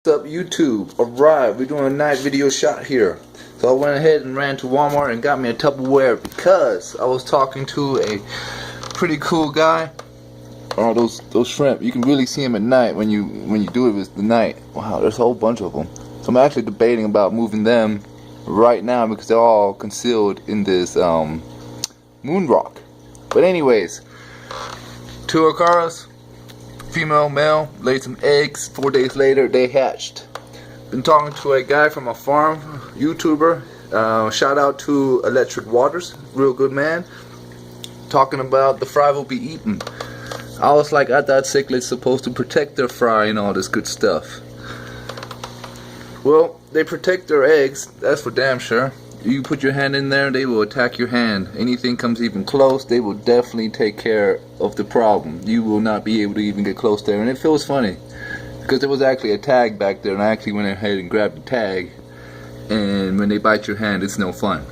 up, YouTube? Alright, we're doing a night video shot here. So I went ahead and ran to Walmart and got me a Tupperware because I was talking to a pretty cool guy. Oh, those shrimp, you can really see them at night when you do it with the night. Wow, there's a whole bunch of them. So I'm actually debating about moving them right now because they're all concealed in this moon rock. But anyways, 2 acaras, female, male, laid some eggs. 4 days later, they hatched. Been talking to a guy from a farm, YouTuber. Shout out to Electric Waters, real good man. Talking about the fry will be eaten. I was like, I thought cichlids supposed to protect their fry and all this good stuff. Well, they protect their eggs, that's for damn sure. You put your hand in there, they will attack your hand. Anything comes even close, they will definitely take care of the problem. You will not be able to even get close there. And it feels funny because there was actually a tag back there, and I actually went ahead and grabbed the tag. And when they bite your hand, it's no fun.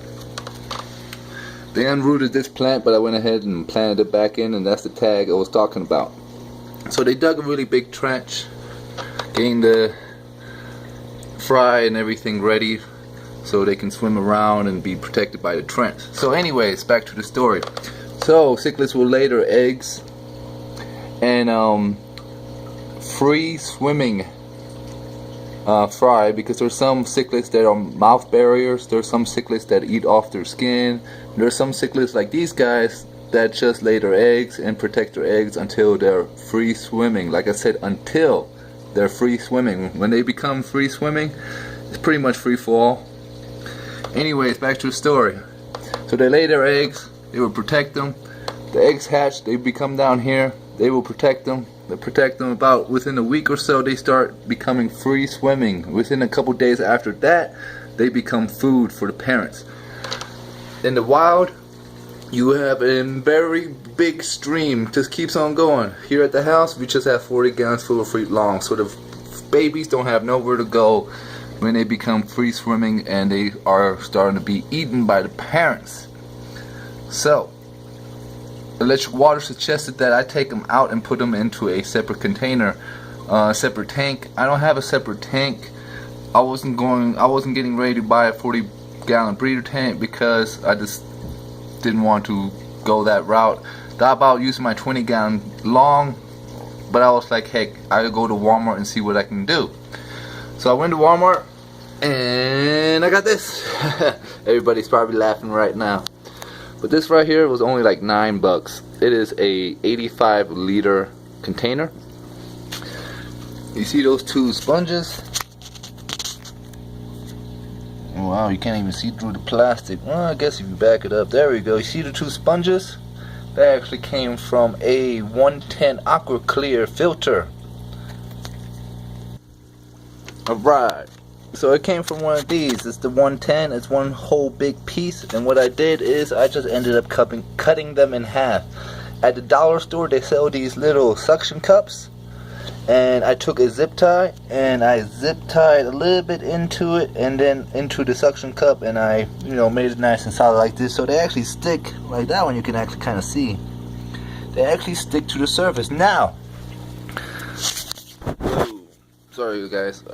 They unrooted this plant, but I went ahead and planted it back in, and that's the tag I was talking about. So they dug a really big trench, getting the fry and everything ready so they can swim around and be protected by the trench. So anyways, back to the story. So cichlids will lay their eggs and free swimming fry, because there's some cichlids that are mouth barriers, there's some cichlids that eat off their skin, there's some cichlids like these guys that just lay their eggs and protect their eggs until they're free swimming. Like I said, until they're free swimming. When they become free swimming, it's pretty much free fall. Anyways, back to the story. So they lay their eggs, they will protect them. The eggs hatch, they become down here, they will protect them. They protect them. About within a week or so, they start becoming free swimming. Within a couple days after that, they become food for the parents. In the wild, you have a very big stream, just keeps on going. Here at the house, we just have 40 gallons full of fruit long, so the babies don't have nowhere to go when they become free swimming and they are starting to be eaten by the parents. So Electric Water suggested that I take them out and put them into a separate container, separate tank. I don't have a separate tank. I wasn't getting ready to buy a 40-gallon breeder tank because I just didn't want to go that route. Thought about using my 20-gallon long, but I was like, heck, I'll go to Walmart and see what I can do. So I went to Walmart and I got this. Everybody's probably laughing right now, but this right here was only like $9. It is a 85-liter container. You see those 2 sponges? Wow, you can't even see through the plastic. Well, I guess if you back it up, there we go. You see the 2 sponges? They actually came from a 110 Aqua Clear filter. Alright, so it came from one of these. It's the 110. It's one whole big piece, and what I did is I just ended up cutting them in half. At the dollar store, they sell these little suction cups, and I took a zip tie and I zip tied a little bit into it and then into the suction cup, and I made it nice and solid like this, so they actually stick. Like that one, you can actually kind of see they actually stick to the surface. Now, sorry you guys.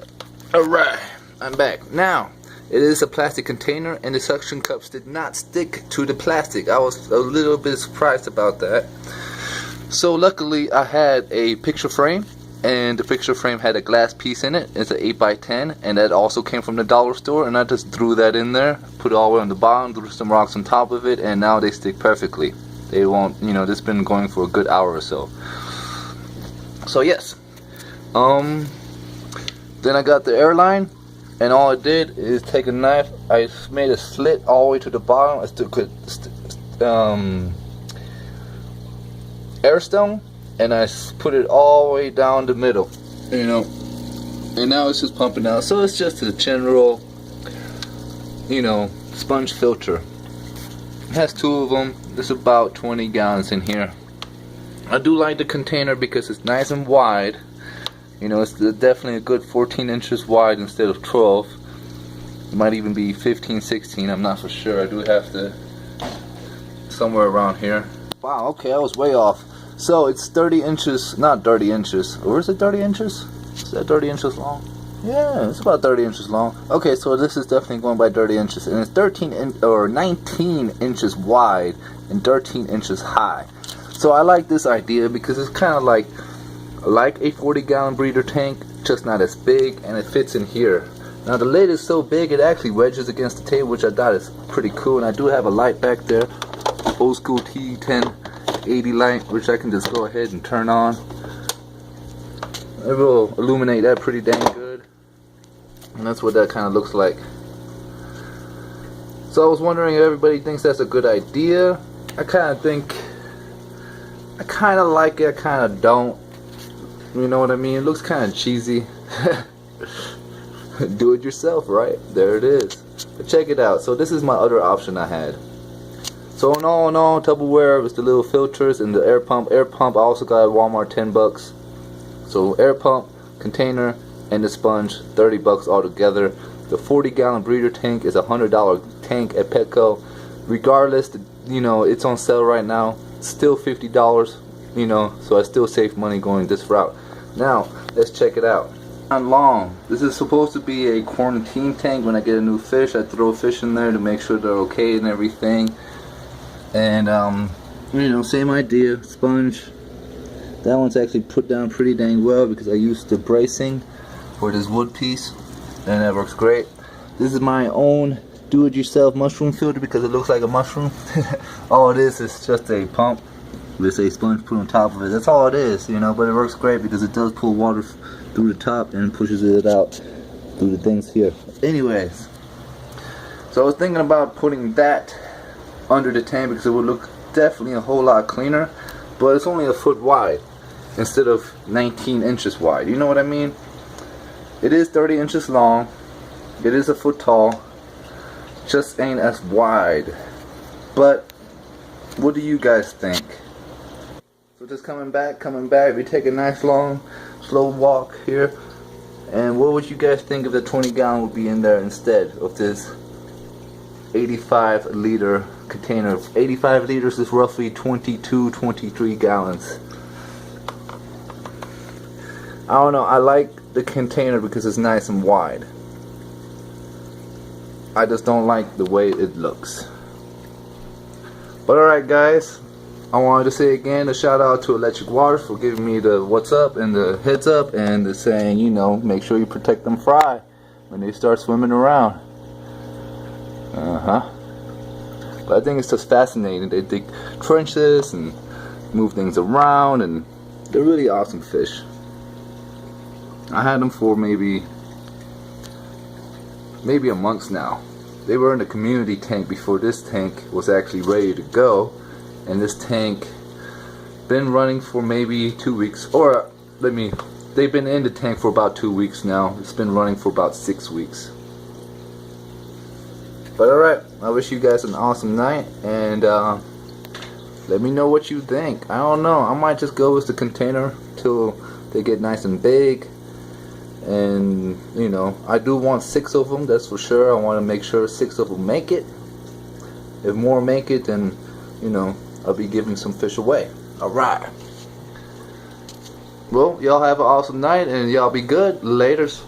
Alright, I'm back. Now, it is a plastic container and the suction cups did not stick to the plastic. I was a little bit surprised about that. So luckily I had a picture frame, and the picture frame had a glass piece in it. It's an 8x10, and that also came from the dollar store, and I just threw that in there, put it all the way on the bottom, threw some rocks on top of it, and now they stick perfectly. They won't, this has been going for a good hour or so. So yes. Then I got the airline, and all I did is take a knife. I made a slit all the way to the bottom. I took air stone, and I put it all the way down the middle, and now it's just pumping out. So it's just a general, sponge filter. It has 2 of them. There's about 20 gallons in here. I do like the container because it's nice and wide. It's definitely a good 14 inches wide instead of 12. It might even be 15, 16. I'm not for sure. I do have to, somewhere around here. Wow, okay, I was way off. So it's 30 inches, not 30 inches. Or is it 30 inches? Is that 30 inches long? Yeah, it's about 30 inches long. Okay, so this is definitely going by 30 inches, and it's 19 inches wide and 13 inches high. So I like this idea because it's kind of like a 40-gallon breeder tank, just not as big, and it fits in here. Now the lid is so big it actually wedges against the table, which I thought is pretty cool. And I do have a light back there, old school T1080 light, which I can just go ahead and turn on. It will illuminate that pretty dang good, and that's what that kind of looks like. So I was wondering if everybody thinks that's a good idea. I kind of like it, I kind of don't. You know what I mean? It looks kind of cheesy. Do it yourself, right? There it is. But check it out. So this is my other option I had. So in all, Tupperware was the little filters and the air pump. Air pump I also got at Walmart, 10 bucks. So air pump, container, and the sponge, 30 bucks altogether. The 40-gallon breeder tank is a $100 tank at Petco. Regardless, you know, it's on sale right now. Still $50, you know, so I still save money going this route. Now, let's check it out. Not long. This is supposed to be a quarantine tank. When I get a new fish, I throw fish in there to make sure they're okay and everything. And you know, same idea. Sponge. That one's actually put down pretty dang well because I used the bracing for this wood piece, and that works great. This is my own do-it-yourself mushroom filter because it looks like a mushroom. All it is just a pump with a sponge put on top of it. That's all it is, you know, but it works great because it does pull water through the top and pushes it out through the things here. Anyways, so I was thinking about putting that under the tank because it would look definitely a whole lot cleaner, but it's only a foot wide instead of 19 inches wide. You know what I mean? It is 30 inches long. It is a foot tall. Just ain't as wide. But what do you guys think? So just coming back, we take a nice long slow walk here, and what would you guys think if the 20-gallon would be in there instead of this 85-liter container? 85 liters is roughly 23 gallons. I don't know, I like the container because it's nice and wide. I just don't like the way it looks. But alright guys, I wanted to say again a shout out to Electric Waters for giving me the what's up and the heads up and the saying, you know, make sure you protect them fry when they start swimming around. But I think it's just fascinating. They dig trenches and move things around, and they're really awesome fish. I had them for maybe a month now. They were in the community tank before this tank was actually ready to go, and this tank been running for maybe 2 weeks, or they've been in the tank for about 2 weeks now. It's been running for about 6 weeks. But alright, I wish you guys an awesome night, and let me know what you think. I don't know, I might just go with the container till they get nice and big. And you know, I do want 6 of them, that's for sure. I want to make sure 6 of them make it. If more make it, then you know, I'll be giving some fish away. Alright, well, y'all have an awesome night and y'all be good. Laters.